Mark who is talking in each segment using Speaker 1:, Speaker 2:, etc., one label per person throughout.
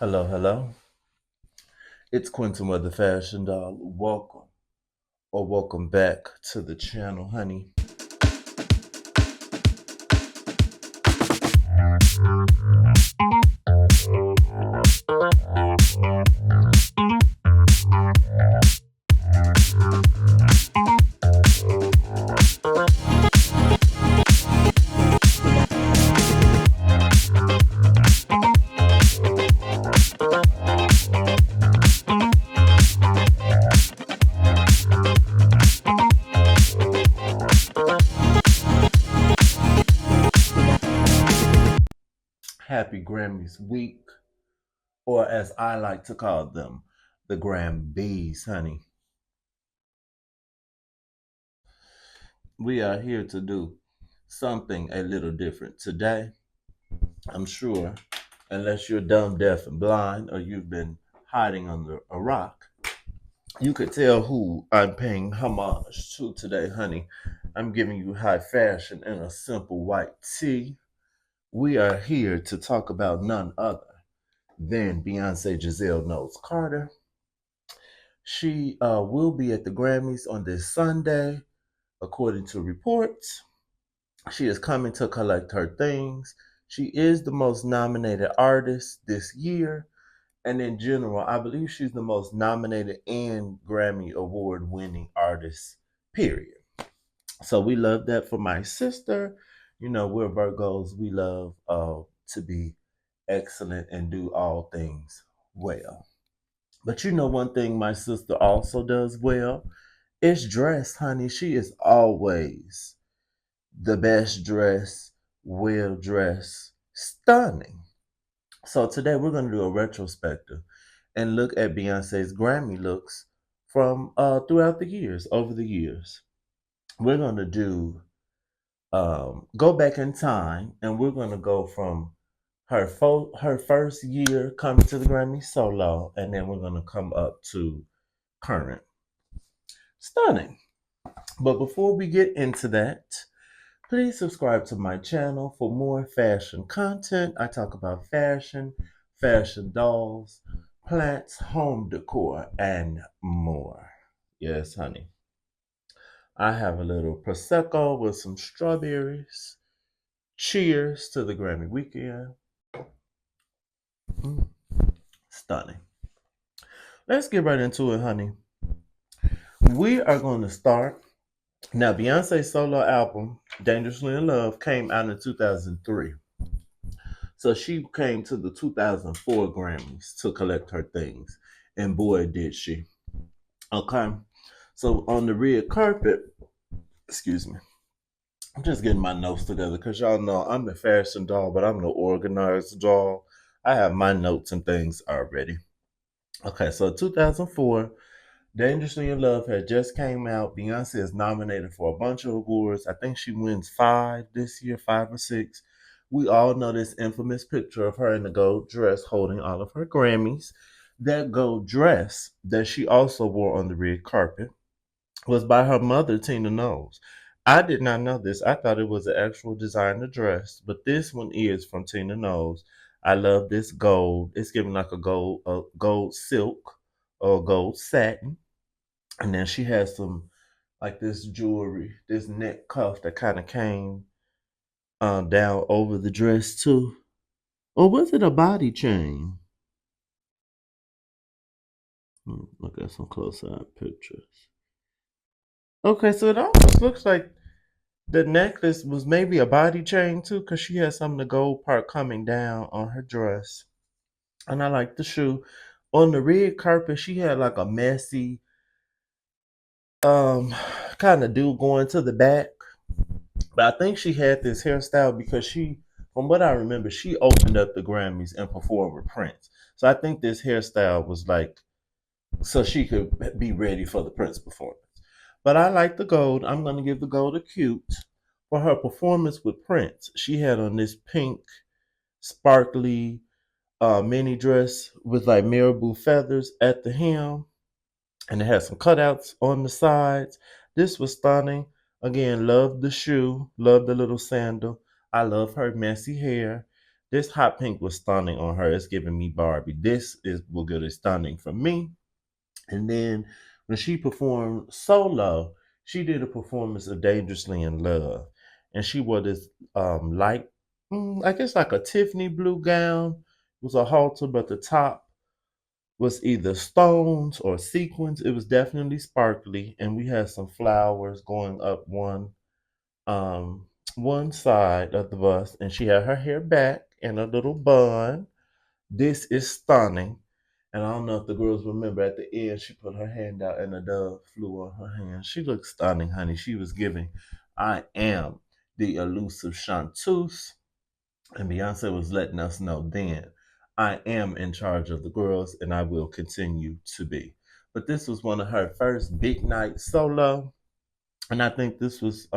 Speaker 1: Hello, hello. It's Quentin with the Fashion Dog. Welcome or welcome back to the channel, honey. Happy Grammys week, or as I like to call them, the Grammys, honey. We are here to do something a little different today. I'm sure, unless you're dumb, deaf, and blind, or you've been hiding under a rock, you could tell who I'm paying homage to today, honey. I'm giving you high fashion in a simple white tee. We are here to talk about none other than Beyonce Giselle Knowles Carter. She will be at the Grammys on this Sunday, according to reports. She is coming to collect her things. She is the most nominated artist this year. And in general, I believe she's the most nominated and Grammy Award winning artist, period. So we love that for my sister. You know, we're Virgos. We love to be excellent and do all things well. But you know, one thing my sister also does well is dress, honey. She is always the best dressed, well dressed, stunning. So today we're going to do a retrospective and look at Beyonce's Grammy looks from throughout the years, over the years. We're going to do go back in time, and we're going to go from her first year coming to the Grammy solo, and then we're going to come up to current. Stunning. But before we get into that, please subscribe to my channel for more fashion content. I talk about fashion, fashion dolls, plants, home decor, and more. Yes, honey. I have a little Prosecco with some strawberries. Cheers to the Grammy weekend. Mm, stunning. Let's get right into it, honey. We are going to start. Now, Beyonce's solo album, Dangerously in Love, came out in 2003. So she came to the 2004 Grammys to collect her things. And boy, did she. Okay. So on the red carpet, excuse me, I'm just getting my notes together because y'all know I'm the fashion doll, but I'm the organized doll. I have my notes and things already. Okay, so 2004, Dangerously in Love had just came out. Beyonce is nominated for a bunch of awards. I think she wins 5 this year, 5 or 6. We all know this infamous picture of her in the gold dress holding all of her Grammys. That gold dress that she also wore on the red carpet was by her mother, Tina Knowles. I did not know this. I thought it was an actual designer dress, but this one is from Tina Knowles. I love this gold. It's giving like a gold silk or gold satin. And then she has some like this jewelry, this neck cuff that kind of came down over the dress too. Or was it a body chain? Look at some close up pictures. Okay, so it almost looks like the necklace was maybe a body chain too, because she had some of the gold part coming down on her dress. And I like the shoe. On the red carpet, she had like a messy um kind of do going to the back. But I think she had this hairstyle because from what I remember, she opened up the Grammys and performed with Prince. So I think this hairstyle was like so she could be ready for the Prince performance. But I like the gold. I'm going to give the gold a cute. For her performance with Prince, she had on this pink, sparkly mini dress with like marabou feathers at the hem, and it had some cutouts on the sides. This was stunning. Again, love the shoe, love the little sandal. I love her messy hair. This hot pink was stunning on her. It's giving me Barbie. This is will get it stunning from me. And then when she performed solo, she did a performance of Dangerously in Love. And she wore this light, I guess like a Tiffany blue gown. It was a halter, but the top was either stones or sequins. It was definitely sparkly. And we had some flowers going up um one side of the bust. And she had her hair back in a little bun. This is stunning. And I don't know if the girls remember at the end, she put her hand out and a dove flew on her hand. She looked stunning, honey. She was giving, I am the elusive chanteuse. And Beyonce was letting us know then, I am in charge of the girls and I will continue to be. But this was one of her first big night solo. And I think this was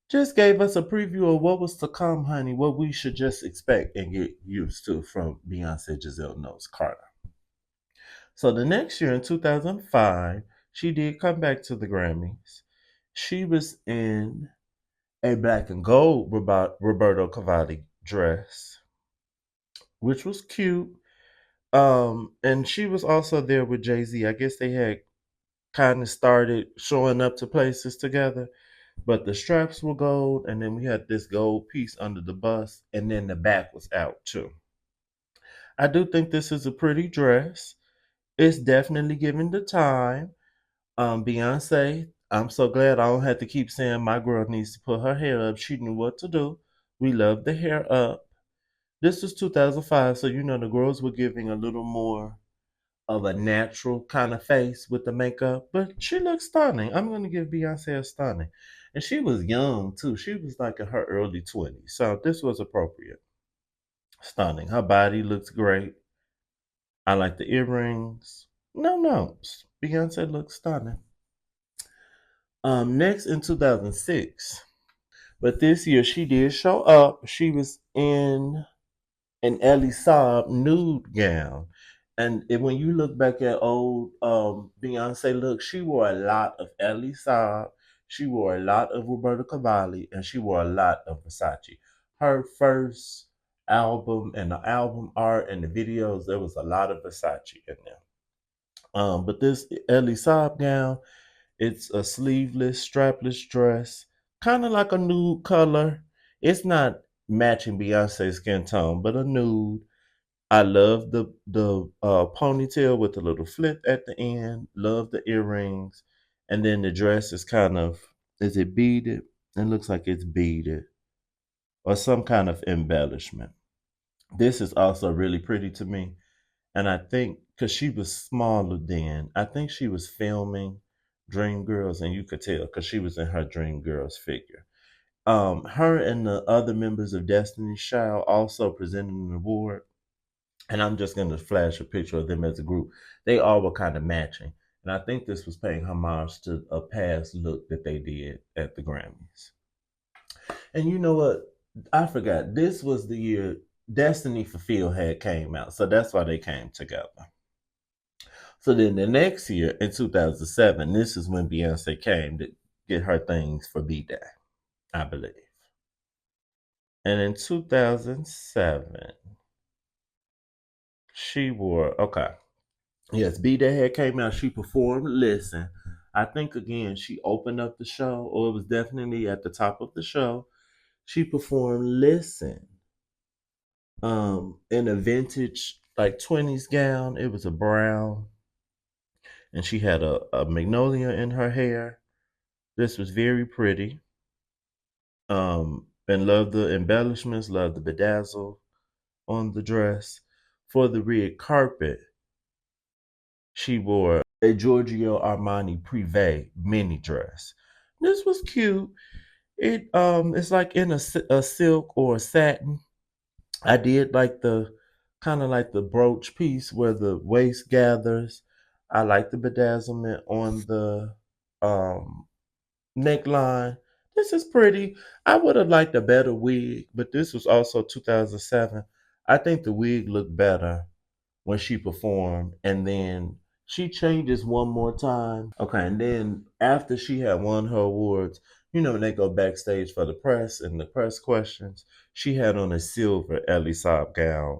Speaker 1: just gave us a preview of what was to come, honey, what we should just expect and get used to from Beyonce Giselle Knowles Carter. So the next year in 2005, she did come back to the Grammys. She was in a black and gold Roberto Cavalli dress, which was cute. And she was also there with Jay-Z. I guess they had kind of started showing up to places together. But the straps were gold, and then we had this gold piece under the bust, and then the back was out too. I do think this is a pretty dress. It's definitely giving the time. Beyonce, I'm so glad I don't have to keep saying my girl needs to put her hair up. She knew what to do. We love the hair up. This was 2005, so you know the girls were giving a little more of a natural kind of face with the makeup, but she looks stunning. I'm going to give Beyonce a stunning. And she was young too. She was like in her early 20s, so this was appropriate. Stunning. Her body looks great. I like the earrings. No notes. Beyonce looks stunning. Next in 2006, but this year she did show up. She was in an Ellie Saab nude gown. And when you look back at old Beyonce look, she wore a lot of Ellie Saab, she wore a lot of Roberto Cavalli, and she wore a lot of Versace. Her first album and the album art and the videos, there was a lot of Versace in there. But this Ellie Saab gown, it's a sleeveless, strapless dress, kind of like a nude color. It's not matching Beyonce's skin tone, but a nude. I love the ponytail with the little flip at the end. Love the earrings, and then the dress is kind of, is it beaded? It looks like it's beaded or some kind of embellishment. This is also really pretty to me, and I think because she was smaller then, I think she was filming Dreamgirls, and you could tell because she was in her Dreamgirls figure. Her and the other members of Destiny's Child also presented an award, and I'm just going to flash a picture of them as a group. They all were kind of matching, and I think this was paying homage to a past look that they did at the Grammys. And you know what? I forgot. This was the year Destiny Fulfilled had came out, so that's why they came together. So then the next year in 2007, this is when Beyonce came to get her things for B Day, I believe. And in 2007, she wore, okay. Yes, B Day had came out. She performed Listen. I think again she opened up the show, or it was definitely at the top of the show. She performed Listen. In a vintage like 20s gown. It was a brown. And she had a magnolia in her hair. This was very pretty. And love the embellishments, love the bedazzle on the dress. For the red carpet, she wore a Giorgio Armani Privé mini dress. This was cute. It's like in a silk or a satin. I did like the kind of like the brooch piece where the waist gathers. I like the bedazzlement on the um neckline. This is pretty. I would have liked a better wig, but this was also 2007. I think the wig looked better when she performed, and then she changes one more time. Okay, and then after she had won her awards, You know, when they go backstage for the press and the press questions, she had on a silver Ellie Saab gown.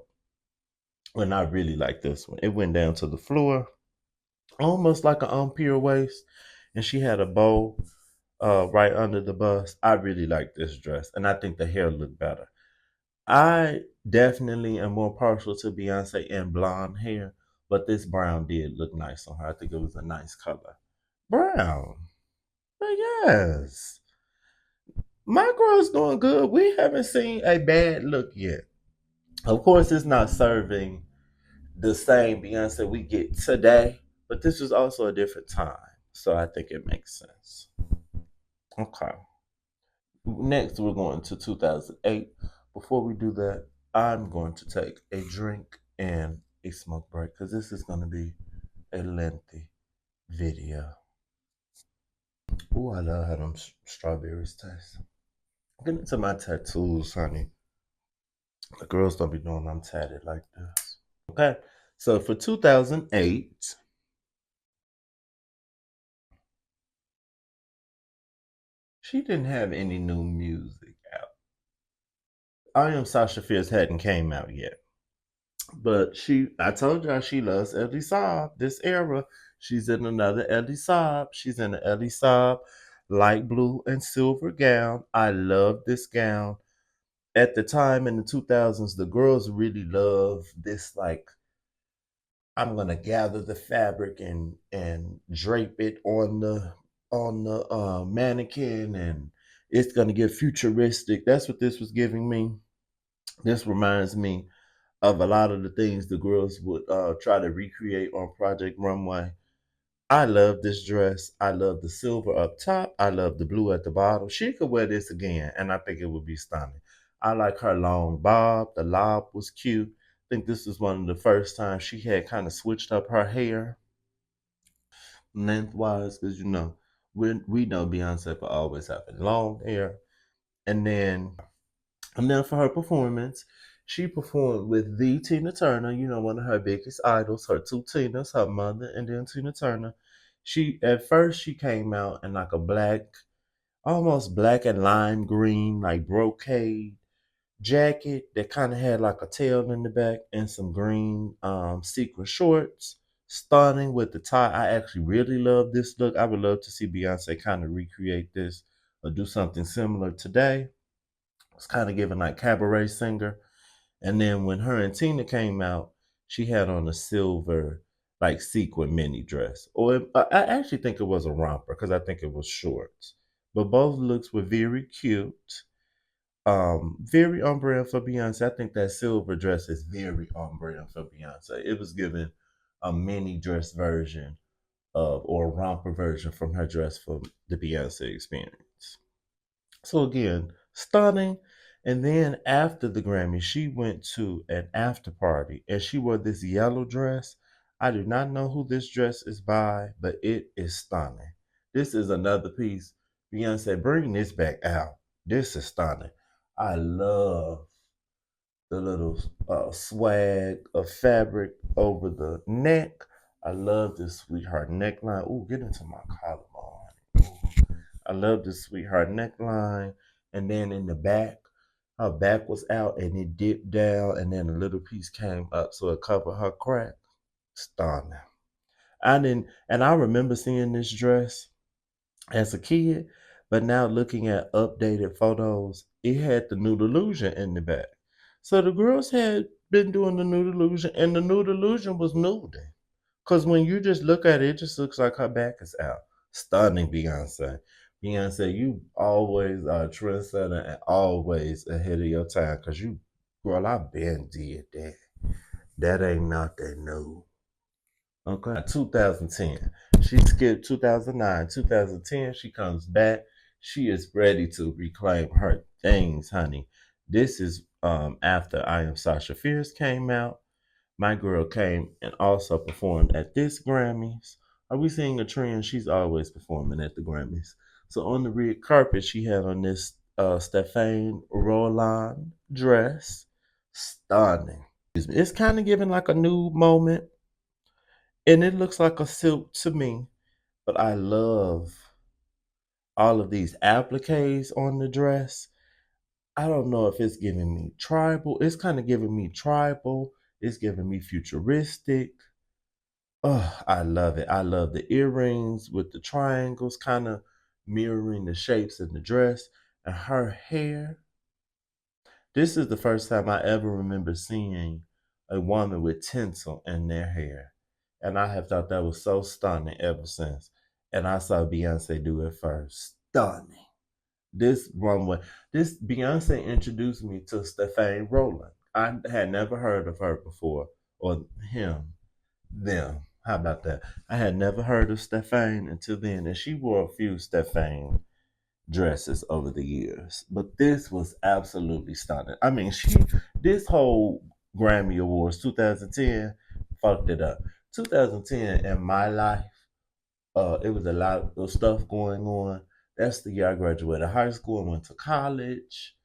Speaker 1: And I really like this one. It went down to the floor, almost like an Empire waist. And she had a bow right under the bust. I really like this dress. And I think the hair looked better. I definitely am more partial to Beyonce in blonde hair, but this brown did look nice on her. I think it was a nice color. Brown. But yes. My girl's doing good. We haven't seen a bad look yet. Of course, it's not serving the same Beyonce we get today, but this was also a different time. So I think it makes sense. Okay. Next, we're going to 2008. Before we do that, I'm going to take a drink and a smoke break because this is going to be a lengthy video. Oh, I love how them strawberries taste. Get into my tattoos, honey. The girls don't be knowing I'm tatted like this. Okay, so for 2008, she didn't have any new music out. I Am Sasha Fierce hadn't came out yet. But I told y'all she loves Ellie Saab. This era, she's in another Ellie Saab. She's in an Ellie Saab light blue and silver gown. I love this gown. At the time in the 2000s, the girls really loved this, like, I'm gonna gather the fabric and drape it on the mannequin, and it's gonna get futuristic. That's what this was giving me. This reminds me of a lot of the things the girls would try to recreate on Project Runway. I love this dress. I love the silver up top. I love the blue at the bottom. She could wear this again, and I think it would be stunning. I like her long bob. The lob was cute. I think this was one of the first times she had kind of switched up her hair lengthwise, because you know we know Beyonce for always having long hair, and then for her performance, she performed with the Tina Turner, you know, one of her biggest idols, her two Tinas, her mother and then Tina Turner. She at first she came out in like a black, almost black and lime green, like brocade jacket that kind of had like a tail in the back and some green sequin shorts. Stunning with the tie. I actually really love this look. I would love to see Beyonce kind of recreate this or do something similar today. It's kind of giving like cabaret singer. And then when her and Tina came out, she had on a silver like sequin mini dress. I actually think it was a romper because I think it was shorts. But both looks were very cute. Very on brand for Beyonce. I think that silver dress is very on brand for Beyonce. It was given a mini dress version of or a romper version from her dress from the Beyonce experience. So again, stunning. And then after the Grammy, she went to an after party and she wore this yellow dress. I do not know who this dress is by, but it is stunning. This is another piece. Beyonce, bring this back out. This is stunning. I love the little swag of fabric over the neck. I love this sweetheart neckline. Ooh, get into my collarbone. Ooh. I love this sweetheart neckline. And then in the back, her back was out and it dipped down, and then a little piece came up so it covered her crack. Stunning. And I remember seeing this dress as a kid, but now looking at updated photos, it had the nude illusion in the back. So the girls had been doing the nude illusion, and the nude illusion was nuding. Because when you just look at it, it just looks like her back is out. Stunning, Beyonce. Beyonce, you always are a trendsetter and always ahead of your time. Because you, girl, I been did that. That ain't nothing new. Okay. 2010. She skipped 2009. 2010, she comes back. She is ready to reclaim her things, honey. This is after I Am Sasha Fierce came out. My girl came and also performed at this Grammys. Are we seeing a trend? She's always performing at the Grammys. So on the red carpet, she had on this Stéphane Roland dress. Stunning. It's kind of giving like a new moment. And it looks like a silk to me. But I love all of these appliques on the dress. I don't know if it's giving me tribal. It's kind of giving me tribal. It's giving me futuristic. Oh, I love it. I love the earrings with the triangles kind of mirroring the shapes in the dress and her hair. This is the first time I ever remember seeing a woman with tinsel in their hair. And I have thought that was so stunning ever since. And I saw Beyonce do it first. Stunning. This runway, this Beyonce introduced me to Stefan Rowland. I had never heard of her before, or him, them. How about that? I had never heard of Stefan until then, and she wore a few Stefan dresses over the years, but this was absolutely stunning. I mean, this whole Grammy Awards 2010 fucked it up. 2010 in my life, it was a lot of stuff going on. That's the year I graduated high school and went to college.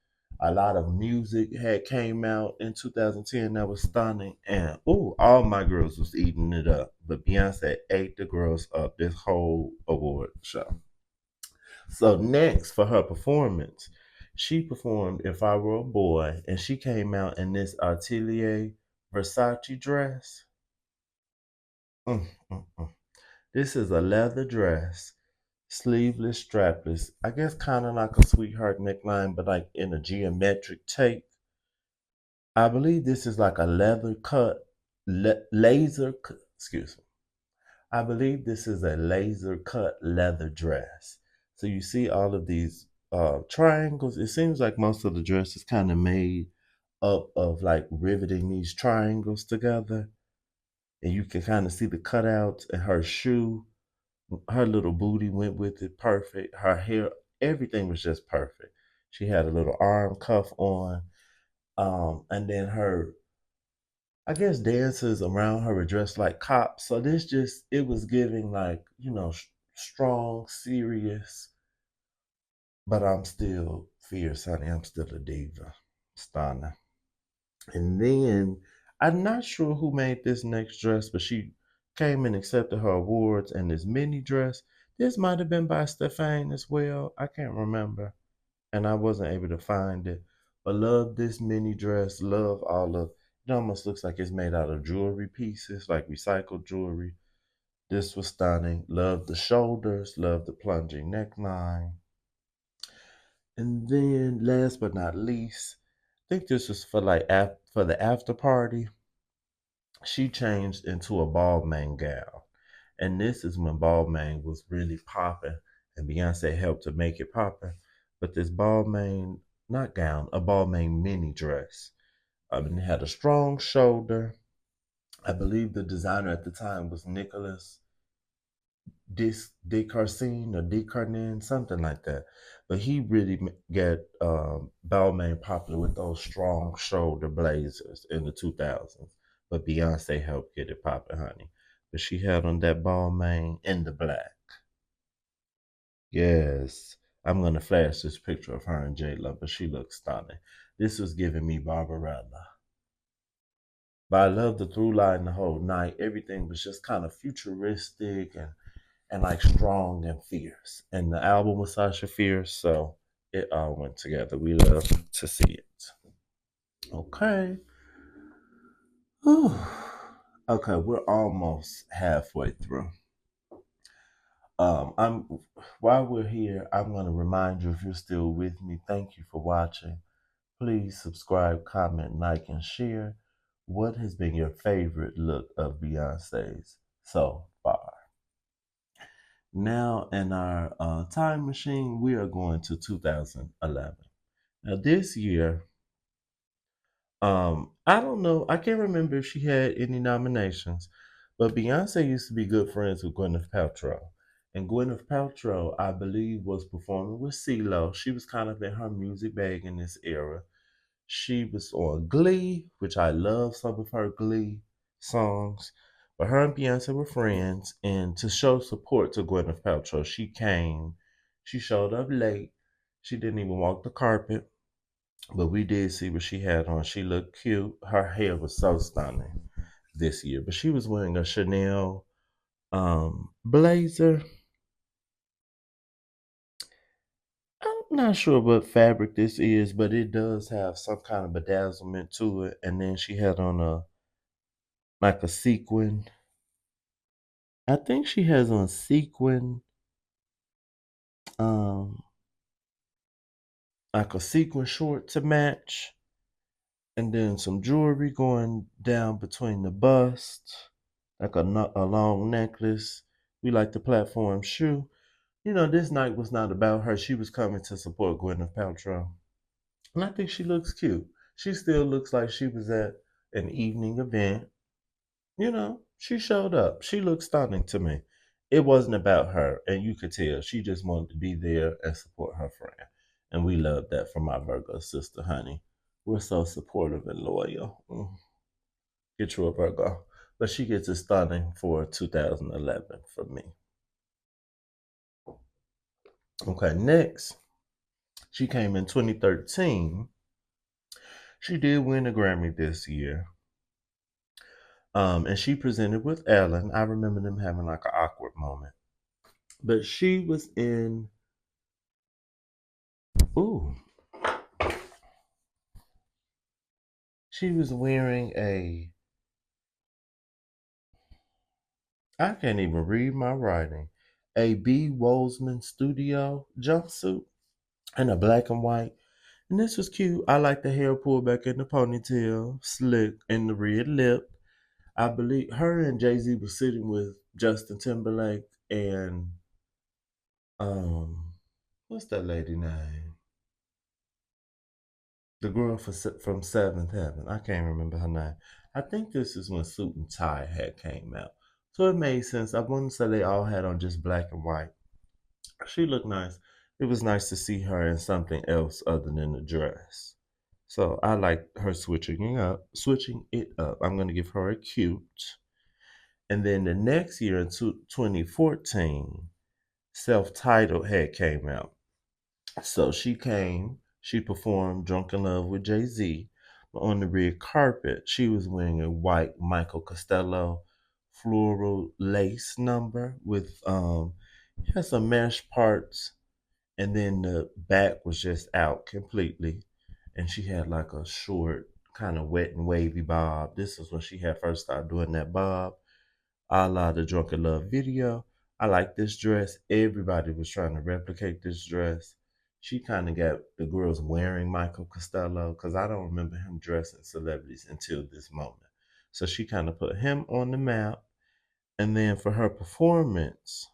Speaker 1: A lot of music had came out in 2010 that was stunning, and all my girls was eating it up. But Beyonce ate the girls up this whole award show. So next for her performance, she performed "If I Were a Boy," and she came out in this Atelier Versace dress. Mm, mm, mm. This is a leather dress, sleeveless, strapless. I guess kind of like a sweetheart neckline, but like in a geometric tape. I believe this is like a leather cut, laser. Excuse me. I believe this is a laser cut leather dress. So you see all of these triangles. It seems like most of the dress is kind of made up of like riveting these triangles together. And you can kind of see the cutouts and her shoe. Her little booty went with it perfect. Her hair, everything was just perfect. She had a little arm cuff on. And then her I guess dancers around her were dressed like cops. So it was giving like, strong, serious, but I'm still fierce, honey. I'm still a diva. Stunning. And then I'm not sure who made this next dress, but she came and accepted her awards and this mini dress. This might have been by Stefan as well. I can't remember. And I wasn't able to find it. But love this mini dress, love all of it almost looks like it's made out of jewelry pieces, like recycled jewelry. This was stunning. Love the shoulders, love the plunging neckline. And then last but not least, I think this was for for the after party. She changed into a Balmain gown. And this is when Balmain was really popping and Beyonce helped to make it popping. But this Balmain, not gown, a Balmain mini dress. I mean, it had a strong shoulder. I believe the designer at the time was Nicholas Descarcine or Descarnin, something like that. But he really got Balmain popular with those strong shoulder blazers in the 2000s. But Beyonce helped get it popping, honey. But she had on that Balmain in the black. Yes. I'm gonna flash this picture of her and J Lo, but she looks stunning. This was giving me Barbarella. But I love the through line the whole night. Everything was just kind of futuristic and like strong and fierce. And the album was Sasha Fierce, so it all went together. We love to see it. Okay. Whew. Okay, we're almost halfway through. I'm While we're here, I'm gonna remind you if you're still with me, thank you for watching. Please subscribe, comment, like, and share. What has been your favorite look of Beyonce's so far? Now, in our time machine, we are going to 2011. Now, this year, I don't know, I can't remember if she had any nominations, but Beyonce used to be good friends with Gwyneth Paltrow. And Gwyneth Paltrow, I believe, was performing with CeeLo. She was kind of in her music bag in this era. She was on Glee, which I love some of her Glee songs. But her and Beyonce were friends, and to show support to Gwyneth Paltrow, she came. She showed up late. She didn't even walk the carpet, but we did see what she had on. She looked cute. Her hair was so stunning this year, but she was wearing a Chanel blazer. not sure what fabric this is, but it does have some kind of bedazzlement to it. And then she had on a like a sequin. I think she has on sequin, um, like a sequin short to match, and then some jewelry going down between the bust, like a long necklace. We like the platform shoe. You know, this night was not about her. She was coming to support Gwyneth Paltrow. And I think she looks cute. She still looks like she was at an evening event. You know, she showed up. She looked stunning to me. It wasn't about her, and you could tell she just wanted to be there and support her friend. And we love that from my Virgo sister, honey. We're so supportive and loyal. Get you a Virgo. But she gets it stunning for 2011 for me. Okay, next, she came in 2013. She did win a Grammy this year. And she presented with Ellen. I remember them having like an awkward moment. But she was in, ooh, she was wearing I can't even read my writing, a B. Wolzman Studio jumpsuit in a black and white. And this was cute. I like the hair pulled back in the ponytail, slick, and the red lip. I believe her and Jay Z was sitting with Justin Timberlake and um, what's that lady name? The girl from Seventh Heaven. I can't remember her name. I think this is when Suit and Tie had came out, so it made sense. I wouldn't say they all had on just black and white. She looked nice. It was nice to see her in something else other than the dress. So I like her switching it up. I'm gonna give her a cute. And then the next year in 2014, self-titled had came out. So she performed Drunk in Love with Jay-Z. But on the red carpet, she was wearing a white Michael Costello floral lace number with it had some mesh parts, and then the back was just out completely. And she had like a short, kind of wet and wavy bob. This is when she had first started doing that bob, a la the Drunken Love video. I like this dress. Everybody was trying to replicate this dress. She kind of got the girls wearing Michael Costello because I don't remember him dressing celebrities until this moment. So she kind of put him on the map. And then for her performance,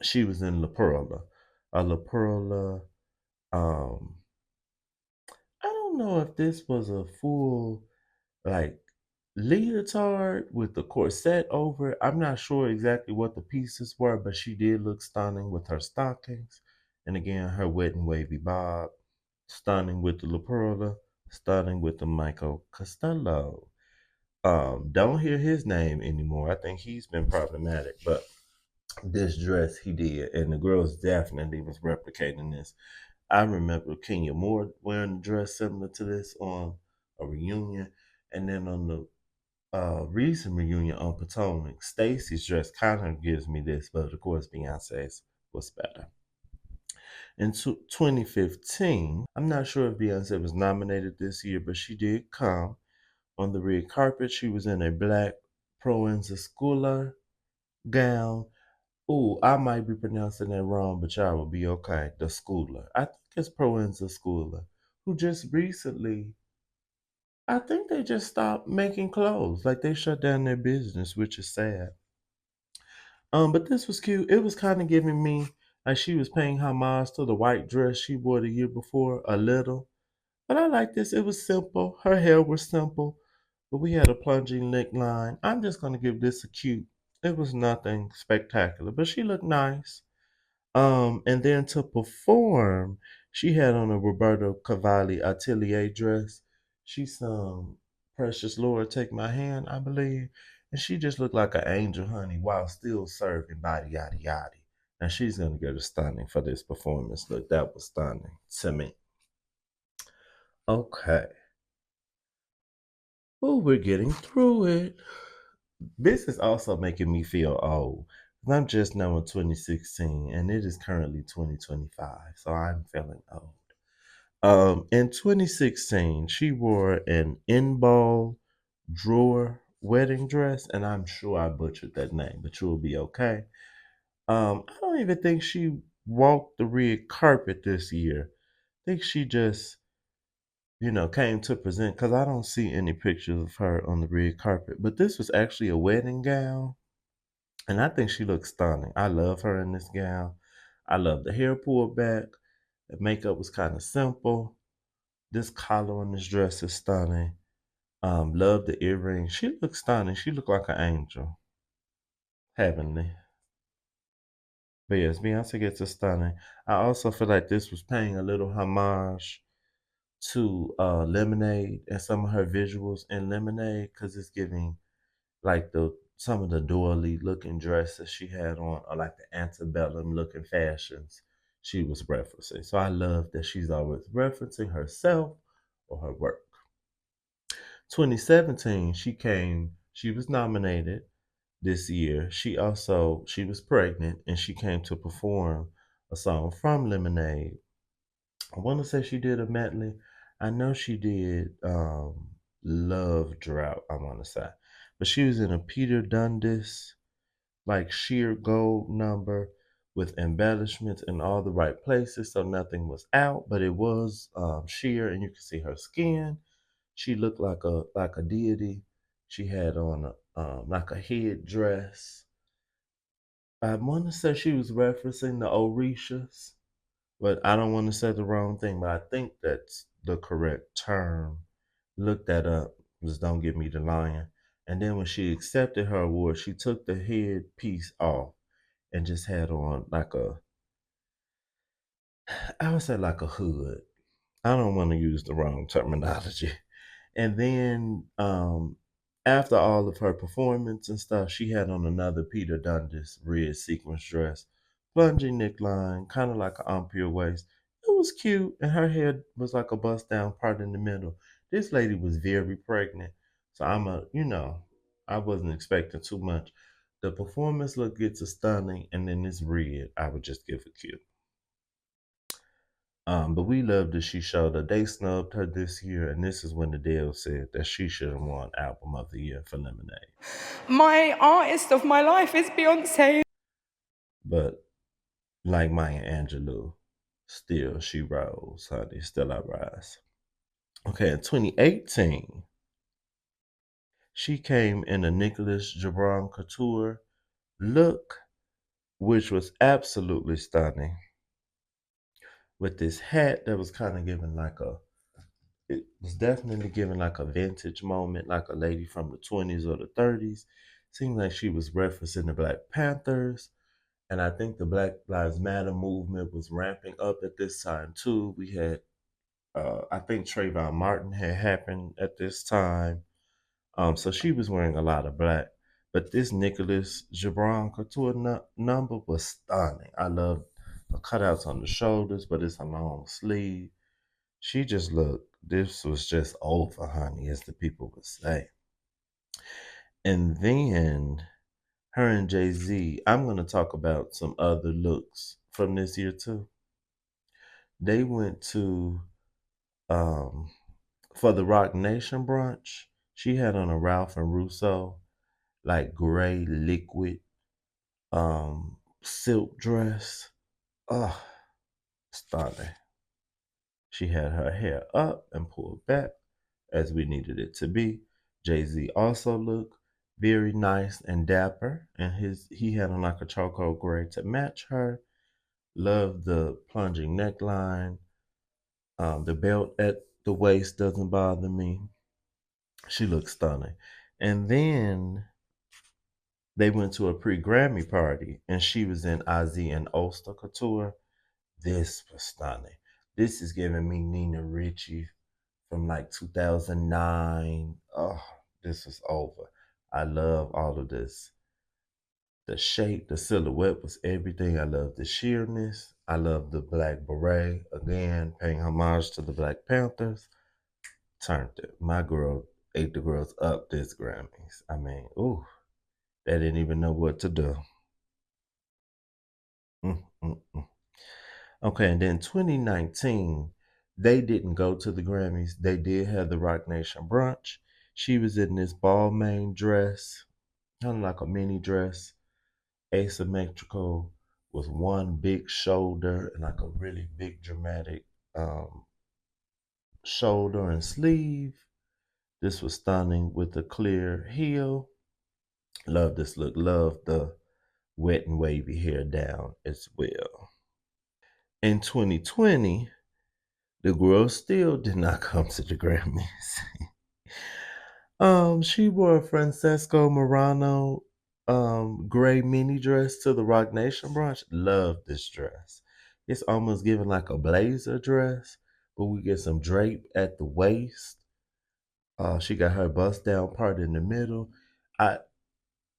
Speaker 1: she was in La Perla. La Perla, um, I don't know if this was a full like leotard with the corset over it. I'm not sure exactly what the pieces were, but she did look stunning with her stockings. And again, her wet and wavy bob. Stunning with the La Perla. Stunning with the Michael Costello. Don't hear his name anymore. I think he's been problematic, but this dress he did, and the girls definitely was replicating this. I remember Kenya Moore wearing a dress similar to this on a reunion, and then on the recent reunion on Potomac, Stacy's dress kind of gives me this, but of course Beyonce's was better. In 2015, I'm not sure if Beyonce was nominated this year, but she did come on the red carpet. She was in a black Proenza Schooler gown. Ooh, I might be pronouncing that wrong, but y'all will be okay. The Schooler. I think it's Proenza Schooler, who just recently, I think they just stopped making clothes. Like they shut down their business, which is sad. But this was cute. It was kind of giving me like she was paying homage to the white dress she wore the year before a little. But I like this. It was simple. Her hair was simple, but we had a plunging neckline. I'm just gonna give this a cute. It was nothing spectacular, but she looked nice. And then to perform, she had on a Roberto Cavalli Atelier dress. She sung Precious Lord, Take My Hand, I believe. And she just looked like an angel, honey, while still serving body, yada, yada. And she's going to get a stunning for this performance. Look, that was stunning to me. Okay. Oh, we're getting through it. This is also making me feel old. I'm just now in 2016 and it is currently 2025, so I'm feeling old. In 2016, she wore an in-ball drawer wedding dress, and I'm sure I butchered that name, but you'll be okay. I don't even think she walked the red carpet this year. I think she just, came to present because I don't see any pictures of her on the red carpet. But this was actually a wedding gown, and I think she looks stunning. I love her in this gown. I love the hair pulled back. The makeup was kind of simple. This collar on this dress is stunning. Love the earrings. She looks stunning. She looked like an angel. Heavenly. But yes, Beyonce gets a stunning. I also feel like this was paying a little homage to Lemonade and some of her visuals in Lemonade because it's giving like the some of the doily looking dresses she had on, or like the antebellum looking fashions she was referencing. So I love that she's always referencing herself or her work. 2017, she was nominated this year. She was pregnant and she came to perform a song from Lemonade. I want to say she did a medley. I know she did Love Drought, I want to say. But she was in a Peter Dundas, like sheer gold number with embellishments in all the right places. So nothing was out, but it was sheer and you could see her skin. She looked like a deity. She had on like a head dress. I want to say she was referencing the Orishas, but I don't want to say the wrong thing. But I think that's the correct term. Look that up. Just don't give me the lying. And then when she accepted her award, she took the head piece off and just had on like I would say like a hood. I don't want to use the wrong terminology. And then after all of her performance and stuff, she had on another Peter Dundas red sequins dress, plunging neckline, kind of like an ampere waist. It was cute, and her hair was like a bust down part in the middle. This lady was very pregnant, so I wasn't expecting too much. The performance look gets a stunning, and then this red, I would just give a cute. But we love that she showed up. They snubbed her this year, and this is when the deal said that she should have won Album of the Year for Lemonade.
Speaker 2: My artist of my life is Beyonce.
Speaker 1: But like Maya Angelou, still she rose, honey. Still I rise. Okay, in 2018, she came in a Nicholas Jabron Couture look, which was absolutely stunning, with this hat that was kind of giving like it was definitely giving like a vintage moment, like a lady from the 20s or the 30s. Seemed like she was referencing the Black Panthers. And I think the Black Lives Matter movement was ramping up at this time too. We had, I think Trayvon Martin had happened at this time. So she was wearing a lot of black. But this Nicholas Gibran Couture number was stunning. I love the cutouts on the shoulders, but it's a long sleeve. She just looked, this was just over, honey, as the people would say. And then her and Jay Z, I'm going to talk about some other looks from this year too. They went to, um, for the Rock Nation brunch, she had on a Ralph and Russo, like gray liquid silk dress. Oh, stunning. She had her hair up and pulled back as we needed it to be. Jay Z also looked very nice and dapper, and he had on like a charcoal gray to match her. Love the plunging neckline. The belt at the waist doesn't bother me. She looks stunning. And then they went to a pre-Grammy party, and she was in Ozzy and Ulster Couture. This was stunning. This is giving me Nina Ricci from like 2009. Oh, this was over. I love all of this. The shape, the silhouette was everything. I love the sheerness. I love the black beret. Again, paying homage to the Black Panthers. Turned it. My girl ate the girls up this Grammys. I mean, ooh, they didn't even know what to do. Mm-mm. Okay, and then 2019, they didn't go to the Grammys. They did have the Rock Nation brunch. She was in this Balmain dress, kind of like a mini dress, asymmetrical, with one big shoulder and like a really big dramatic um, shoulder and sleeve. This was stunning with a clear heel. Love this look. Love the wet and wavy hair down as well. In 2020, the girl still did not come to the Grammys. She wore a Francesco Morano gray mini dress to the Rock Nation brunch. Love this dress. It's almost giving like a blazer dress, but we get some drape at the waist. She got her bust down part in the middle. I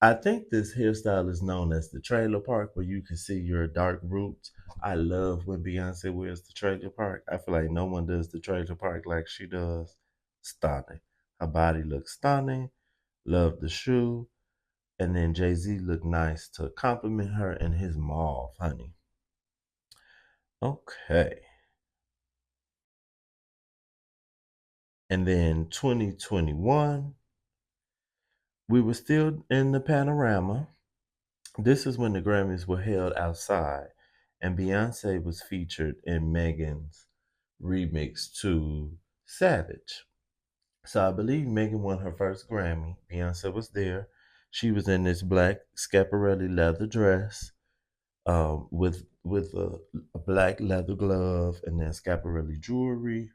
Speaker 1: I think this hairstyle is known as the trailer park, where you can see your dark roots. I love when Beyonce wears the trailer park. I feel like no one does the trailer park like she does. Stunning. Her body looks stunning. Love the shoe. And then Jay Z looked nice to compliment her in his mauve, honey. Okay. And then 2021, we were still in the panorama. This is when the Grammys were held outside, and Beyonce was featured in Megan's remix to Savage. So I believe Megan won her first Grammy. Beyonce was there. She was in this black Schiaparelli leather dress with a black leather glove and then Schiaparelli jewelry,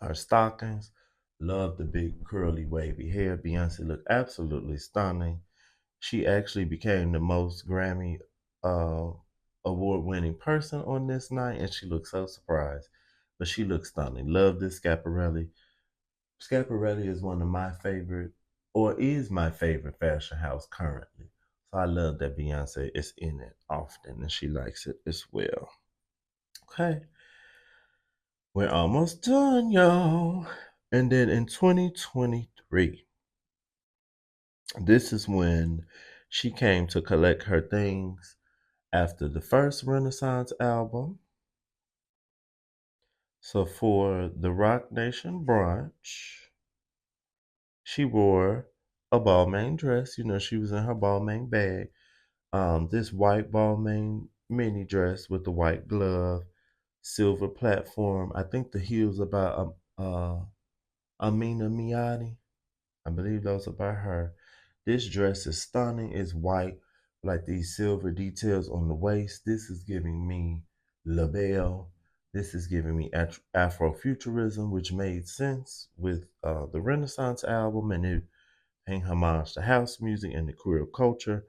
Speaker 1: her stockings. Love the big curly wavy hair. Beyonce looked absolutely stunning. She actually became the most Grammy uh, award winning person on this night, and she looked so surprised. But she looked stunning. Love this Schiaparelli. Schiaparelli is one of my favorite, or is my favorite fashion house currently. So I love that Beyonce is in it often, and she likes it as well. Okay, we're almost done, y'all. And then in 2023, this is when she came to collect her things after the first Renaissance album. So for the Rock Nation brunch, she wore a Balmain dress. You know, she was in her Balmain bag. This white Balmain mini dress with the white glove, silver platform. I think the heels about Amina Miati. I believe those are by her. This dress is stunning. It's white, like these silver details on the waist. This is giving me La Belle. This is giving me Afrofuturism, which made sense with the Renaissance album and it paying homage to house music and the queer culture.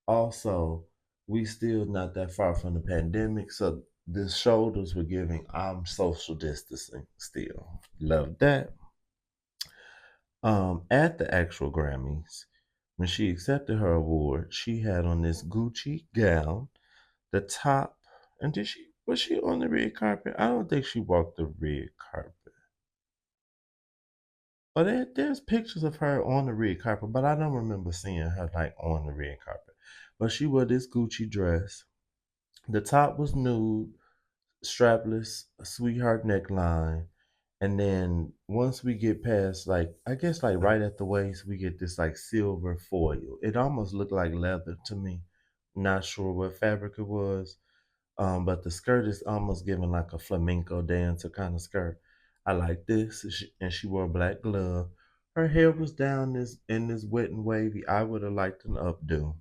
Speaker 1: Also, we still not that far from the pandemic, so the shoulders were giving I'm social distancing still. Love that. At the actual Grammys, when she accepted her award, she had on this Gucci gown, the top, and did she was she on the red carpet? I don't think she walked the red carpet. Oh, there's pictures of her on the red carpet, but I don't remember seeing her like on the red carpet. But she wore this Gucci dress. The top was nude, strapless, a sweetheart neckline. And then once we get past like I guess like right at the waist, we get this like silver foil. It almost looked like leather to me. Not sure what fabric it was. But the skirt is almost giving like a flamenco dancer kind of skirt. I like this. And she wore a black glove. Her hair was down this in this wet and wavy. I would have liked an updo.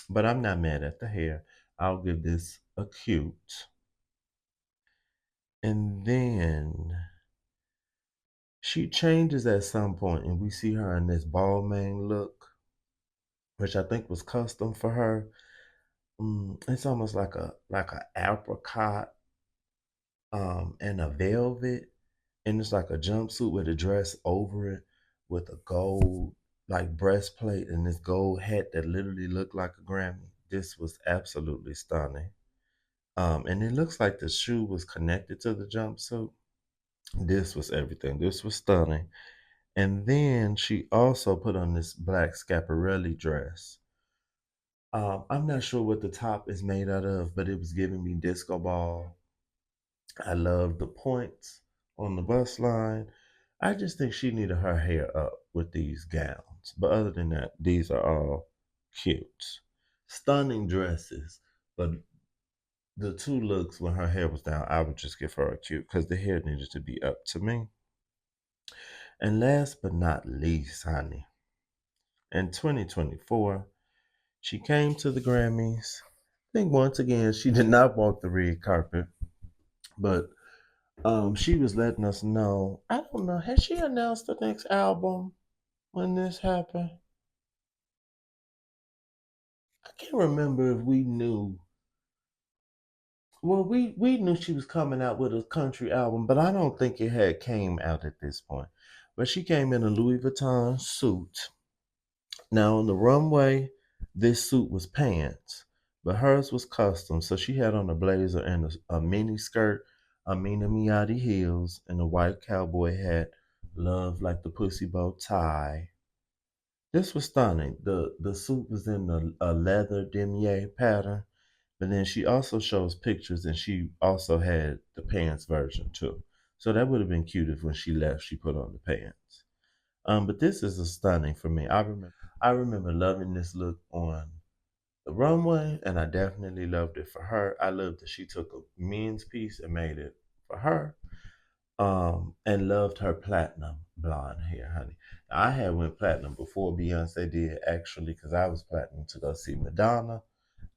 Speaker 1: But I'm not mad at the hair. I'll give this a cute. And then she changes at some point, and we see her in this Balmain look, which I think was custom for her. It's almost like a apricot and a velvet, and it's like a jumpsuit with a dress over it, with a gold like breastplate and this gold hat that literally looked like a Grammy. This was absolutely stunning. And it looks like the shoe was connected to the jumpsuit. This was everything. This was stunning. And then she also put on this black Schiaparelli dress. I'm not sure what the top is made out of, but it was giving me disco ball. I love the points on the bust line. I just think she needed her hair up with these gowns. But other than that, these are all cute. Stunning dresses. But the two looks when her hair was down, I would just give her a cute because the hair needed to be up to me. And last but not least, honey, in 2024, she came to the Grammys. I think once again, she did not walk the red carpet, but she was letting us know. I don't know. Has she announced the next album when this happened? I can't remember if we knew. Well, we knew she was coming out with a country album, but I don't think it had came out at this point. But she came in a Louis Vuitton suit. Now on the runway, this suit was pants, but hers was custom. So she had on a blazer and a mini skirt, a Mina Miati heels, and a white cowboy hat. Love like the pussy bow tie. This was stunning. The suit was in a leather demier pattern, but then she also shows pictures and she also had the pants version too. So that would have been cute if when she left she put on the pants. But this is a stunning for me. I remember loving this look on the runway, and I definitely loved it for her. I loved that she took a men's piece and made it for her. And loved her platinum blonde hair, honey. I had went platinum before Beyonce did, actually, because I was platinum to go see Madonna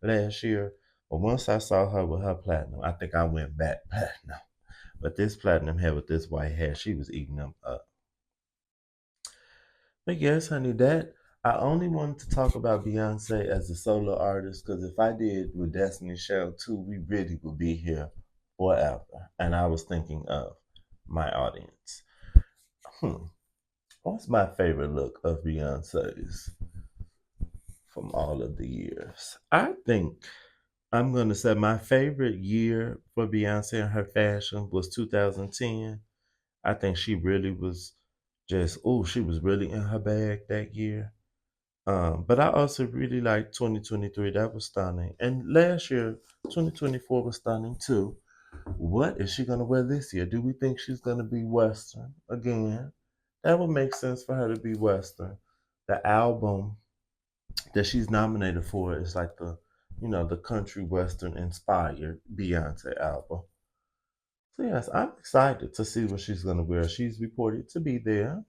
Speaker 1: last year. But once I saw her with her platinum, I think I went back platinum. But this platinum hair with this white hair, she was eating them up. But yes, honey, that I only wanted to talk about Beyonce as a solo artist because if I did with Destiny's Child too, we really would be here forever. And I was thinking of my audience. Hmm. What's my favorite look of Beyonce's from all of the years? I think I'm going to say my favorite year for Beyonce and her fashion was 2010. I think she really was just, oh, she was really in her bag that year. But I also really like 2023. That was stunning. And last year, 2024 was stunning too. What is she going to wear this year? Do we think she's going to be Western again? That would make sense for her to be Western. The album that she's nominated for is like the country Western inspired Beyonce album. So, yes, I'm excited to see what she's going to wear. She's reported to be there.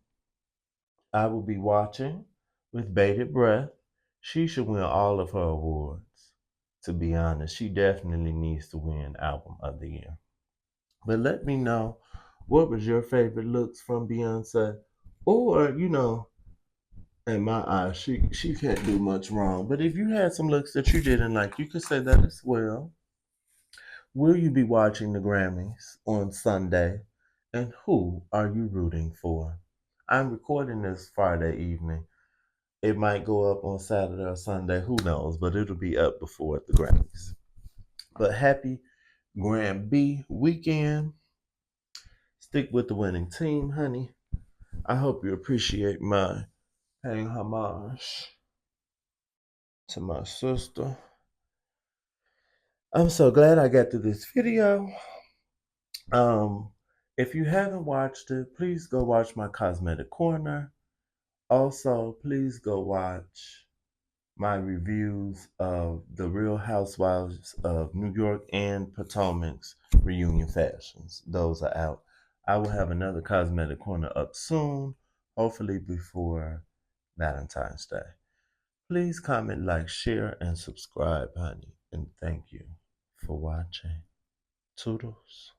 Speaker 1: I will be watching with bated breath. She should win all of her awards. To be honest, she definitely needs to win Album of the Year. But let me know what was your favorite looks from Beyonce, or in my eyes, she can't do much wrong. But if you had some looks that you didn't like, you could say that as well. Will you be watching the Grammys on Sunday? And who are you rooting for? I'm recording this Friday evening. It might go up on Saturday or Sunday, who knows, but it'll be up before the Grammys. But happy Grand B weekend. Stick with the winning team, honey. I hope you appreciate my paying homage to my sister. I'm so glad I got through this video. Um, if you haven't watched it, please go watch my Cosmetic Corner. Also, please go watch my reviews of the Real Housewives of New York and Potomac's reunion fashions. Those are out. I will have another Cosmetic Corner up soon, hopefully before Valentine's Day. Please comment, like, share, and subscribe, honey. And thank you for watching. Toodles.